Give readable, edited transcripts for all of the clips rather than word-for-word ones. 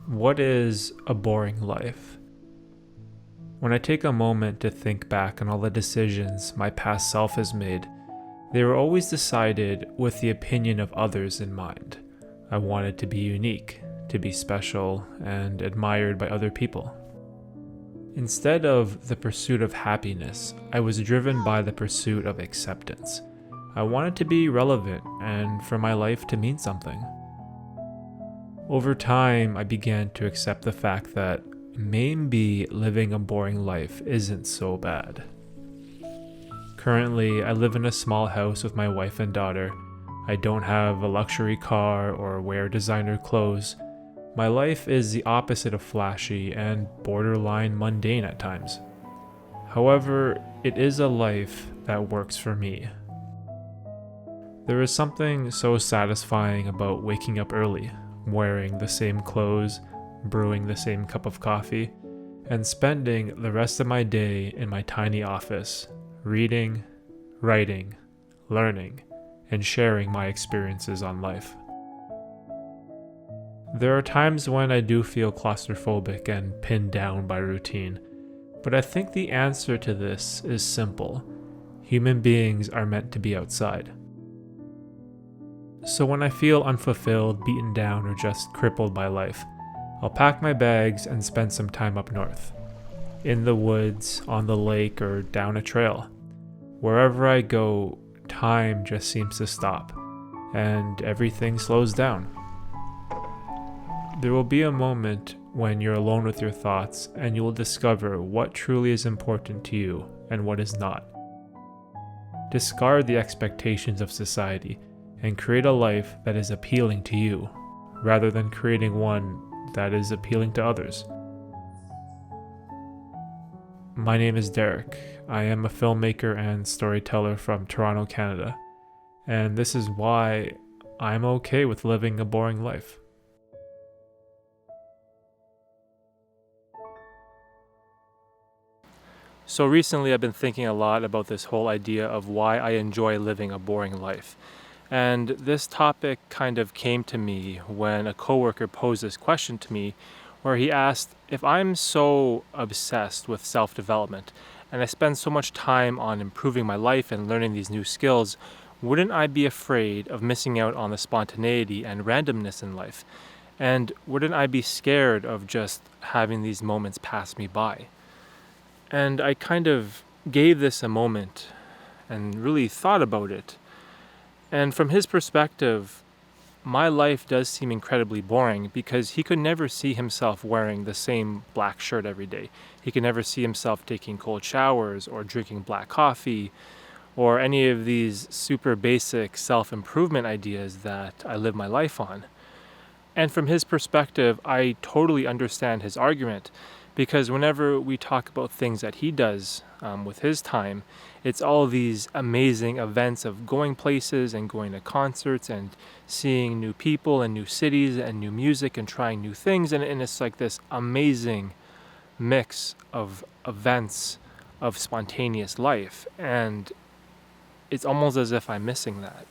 What is a boring life? When I take a moment to think back on all the decisions my past self has made, they were always decided with the opinion of others in mind. I wanted to be unique, to be special, and admired by other people. Instead of the pursuit of happiness, I was driven by the pursuit of acceptance. I wanted to be relevant and for my life to mean something. Over time, I began to accept the fact that maybe living a boring life isn't so bad. Currently, I live in a small house with my wife and daughter. I don't have a luxury car or wear designer clothes. My life is the opposite of flashy and borderline mundane at times. However, it is a life that works for me. There is something so satisfying about waking up early, wearing the same clothes, brewing the same cup of coffee, and spending the rest of my day in my tiny office, reading, writing, learning, and sharing my experiences on life. There are times when I do feel claustrophobic and pinned down by routine, but I think the answer to this is simple. Human beings are meant to be outside. So when I feel unfulfilled, beaten down, or just crippled by life, I'll pack my bags and spend some time up north. In the woods, on the lake, or down a trail. Wherever I go, time just seems to stop, and everything slows down. There will be a moment when you're alone with your thoughts, and you will discover what truly is important to you and what is not. Discard the expectations of society and create a life that is appealing to you, rather than creating one that is appealing to others. My name is Derek. I am a filmmaker and storyteller from Toronto, Canada, and this is why I'm okay with living a boring life. So recently I've been thinking a lot about this whole idea of why I enjoy living a boring life. And this topic kind of came to me when a coworker posed this question to me where he asked, if I'm so obsessed with self-development and I spend so much time on improving my life and learning these new skills, wouldn't I be afraid of missing out on the spontaneity and randomness in life? And wouldn't I be scared of just having these moments pass me by? And I kind of gave this a moment and really thought about it. And from his perspective, my life does seem incredibly boring because he could never see himself wearing the same black shirt every day. He could never see himself taking cold showers or drinking black coffee or any of these super basic self-improvement ideas that I live my life on. And from his perspective, I totally understand his argument because whenever we talk about things that he does with his time, it's all these amazing events of going places and going to concerts and seeing new people and new cities and new music and trying new things. And it's like this amazing mix of events of spontaneous life. And it's almost as if I'm missing that.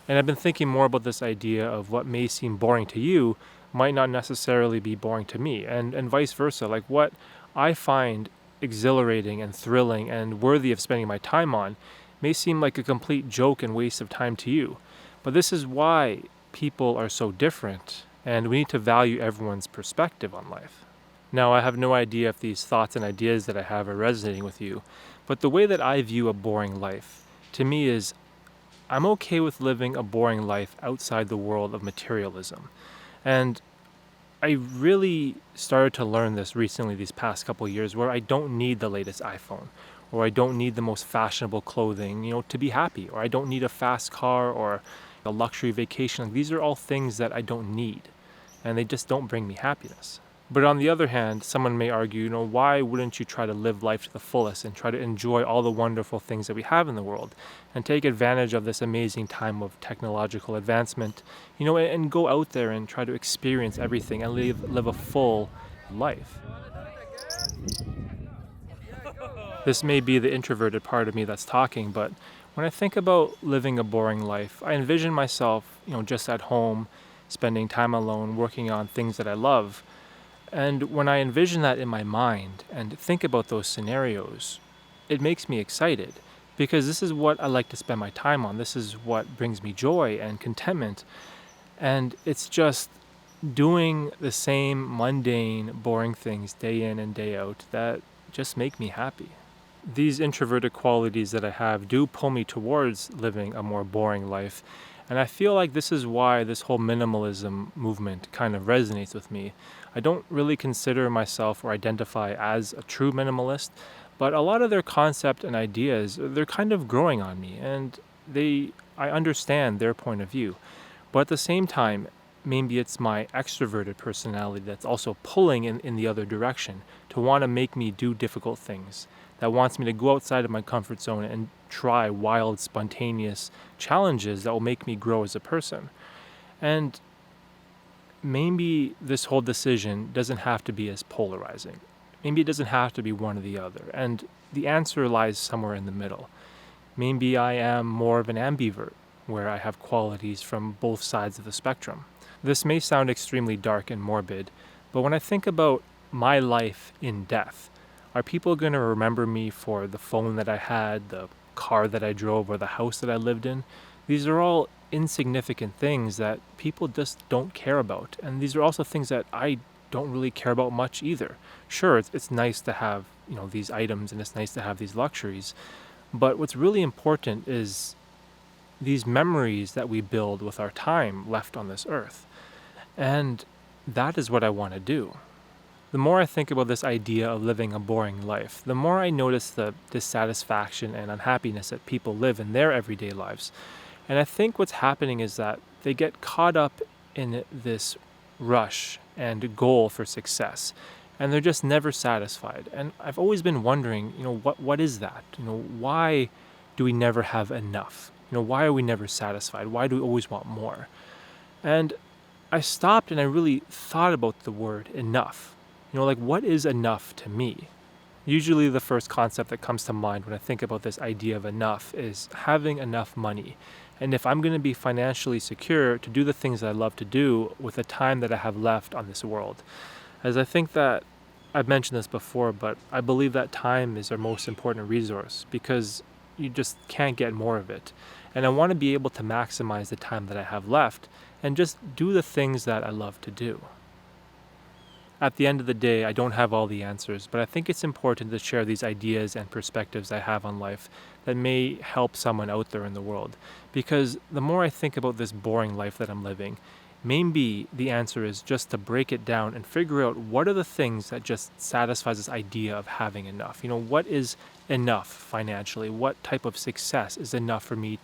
And I've been thinking more about this idea of what may seem boring to you might not necessarily be boring to me, and vice versa. Like what I find exhilarating and thrilling and worthy of spending my time on may seem like a complete joke and waste of time to you. But this is why people are so different, and we need to value everyone's perspective on life. Now, I have no idea if these thoughts and ideas that I have are resonating with you, but the way that I view a boring life, to me is I'm okay with living a boring life outside the world of materialism. And I really started to learn this recently these past couple of years where I don't need the latest iPhone or I don't need the most fashionable clothing, to be happy, or I don't need a fast car or a luxury vacation. Like, these are all things that I don't need and they just don't bring me happiness. But on the other hand, someone may argue, why wouldn't you try to live life to the fullest and try to enjoy all the wonderful things that we have in the world and take advantage of this amazing time of technological advancement, and go out there and try to experience everything and live a full life. This may be the introverted part of me that's talking, but when I think about living a boring life, I envision myself, just at home, spending time alone, working on things that I love. And when I envision that in my mind and think about those scenarios, it makes me excited because this is what I like to spend my time on. This is what brings me joy and contentment. And it's just doing the same mundane, boring things day in and day out that just make me happy. These introverted qualities that I have do pull me towards living a more boring life. And I feel like this is why this whole minimalism movement kind of resonates with me. I don't really consider myself or identify as a true minimalist, but a lot of their concept and ideas, they're kind of growing on me, and I understand their point of view. But at the same time, maybe it's my extroverted personality that's also pulling in the other direction to want to make me do difficult things, that wants me to go outside of my comfort zone and try wild, spontaneous challenges that will make me grow as a person. And maybe this whole decision doesn't have to be as polarizing. Maybe it doesn't have to be one or the other. And the answer lies somewhere in the middle. Maybe I am more of an ambivert, where I have qualities from both sides of the spectrum. This may sound extremely dark and morbid, but when I think about my life in death, are people going to remember me for the phone that I had, the car that I drove, or the house that I lived in? These are all insignificant things that people just don't care about. And these are also things that I don't really care about much either. Sure, it's nice to have, these items, and it's nice to have these luxuries, but what's really important is these memories that we build with our time left on this earth. And that is what I want to do. The more I think about this idea of living a boring life, the more I notice the dissatisfaction and unhappiness that people live in their everyday lives. And I think what's happening is that they get caught up in this rush and goal for success, and they're just never satisfied. And I've always been wondering, what is that? Why do we never have enough? Why are we never satisfied? Why do we always want more? And I stopped and I really thought about the word enough. What is enough to me? Usually the first concept that comes to mind when I think about this idea of enough is having enough money. And if I'm going to be financially secure to do the things that I love to do with the time that I have left on this world. As I think that I've mentioned this before, but I believe that time is our most important resource because you just can't get more of it. And I want to be able to maximize the time that I have left and just do the things that I love to do. At the end of the day, I don't have all the answers, but I think it's important to share these ideas and perspectives I have on life that may help someone out there in the world. Because the more I think about this boring life that I'm living, maybe the answer is just to break it down and figure out what are the things that just satisfies this idea of having enough. What is enough financially? What type of success is enough for me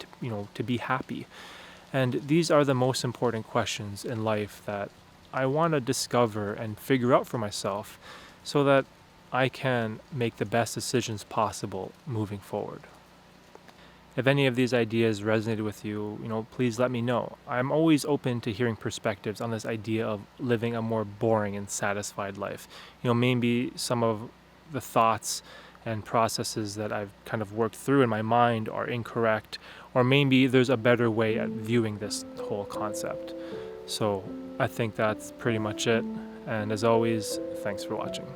to be happy? And these are the most important questions in life that I want to discover and figure out for myself so that I can make the best decisions possible moving forward. If any of these ideas resonated with you, please let me know. I'm always open to hearing perspectives on this idea of living a more boring and satisfied life. Maybe some of the thoughts and processes that I've kind of worked through in my mind are incorrect, or maybe there's a better way at viewing this whole concept. So I think that's pretty much it. And as always, thanks for watching.